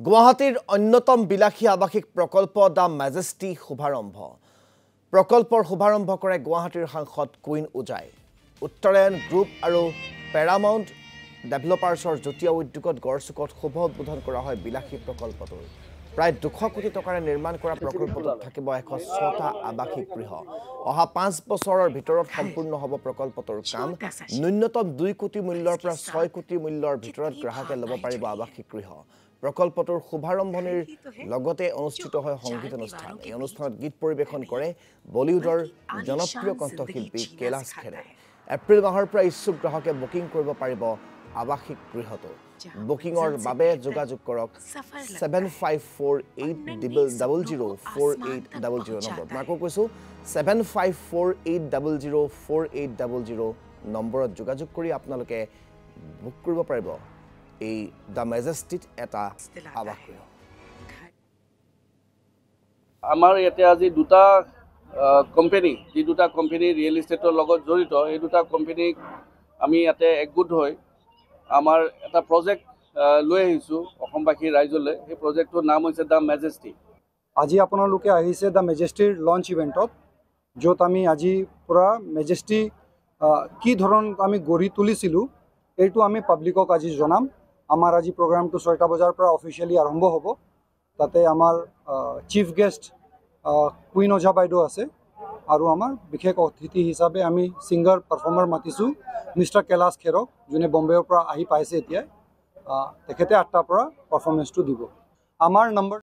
গুৱাহাটীৰ অন্যতম বিলাসী আৱাসিক প্ৰকল্প দ্য মেজেষ্টি শুভাৰম্ভ প্ৰকল্পৰ শুভাৰম্ভ কৰে গুৱাহাটীৰ সাংসদ কুইন উজাই উত্তৰায়ণ গ্ৰুপ আৰু পেৰামাউণ্ট ডেভেলপাৰ্ছৰ যুটীয়া উদ্যোগত গড়চুকত শুভ উদ্বোধন কৰা হয় বিলাসী প্ৰকল্পটোৰ প্ৰায় 200 কোটি টকাৰে নিৰ্মাণ কৰা প্ৰকল্পটোত থাকিব 106টা আৱাসিক গৃহ অহা 5 বছৰৰ ভিতৰত সম্পূৰ্ণ হ'ব প্ৰকল্পটোৰ কাম ন্যূনতম 2 কোটি মূল্যৰ পৰা 6 কোটি মূল্যৰ ভিতৰত গ্ৰাহকে ল'ব পাৰিব আৱাসিক গৃহ প্ৰকল্পটোৰ শুভাৰম্ভণিৰ লগতে অনুষ্ঠিত হয় সংগীত অনুষ্ঠান এই অনুষ্ঠানত গীত পৰিবেশন কৰে বলিউডৰ জনপ্ৰিয় কণ্ঠশিল্পী কৈলাশ খেৰে এপ্ৰিল মাহৰ পৰা ইচ্ছুক গ্ৰাহকে বুকিং কৰিব পাৰিব আৱাসিক গৃহটো বুকিংৰ বাবে যোগাযোগ কৰক 7548004800 নম্বৰ মাকো কৈছো 7548004800 নম্বৰত যোগাযোগ কৰি আপোনালোকে বুক কৰিব পাৰিব এই দ্য মেজেষ্টিত এটা আৱাস গৃহ আমাৰ ইয়াতে আজি দুটা কোম্পানী যি দুটা কোম্পানী ৰিয়েল এষ্টেটৰ লগত জড়িত এই দুটা কোম্পানীক আমি ইয়াতে একগোট হৈ আমাৰ এটা প্ৰজেক্ট লৈ আহিছোঁ অসমবাসী ৰাইজলৈ সেই প্ৰজেক্টটোৰ নাম হৈছে দ্য মেজেষ্টি আজি আপোনালোকে আহিছে দ্য মেজেষ্টিৰ লঞ্চ ইভেণ্টত য'ত আমি আজি পৰা মেজেষ্টি কি ধৰণ আমি গঢ়ি তুলিছিলোঁ এইটো আমি পাব্লিকক আজি জনাম আমাৰ আজি প্ৰগ্ৰামটো 6টা বজাৰ পৰা অফিচিয়েলি আৰম্ভ হ'ব তাতে আমাৰ চিফ গেষ্ট কুইন ওজা বাইদেউ আছে আৰু আমাৰ বিশেষ অতিথি হিচাপে আমি সিংগাৰ পাৰফৰ্মাৰ মাতিছোঁ মিষ্টাৰ কৈলাশ খেৰক যোনে বম্বেৰ পৰা আহি পাইছে এতিয়া তেখেতে 8টাৰ পৰা পাৰফৰ্মেঞ্চটো দিব আমাৰ নম্বৰ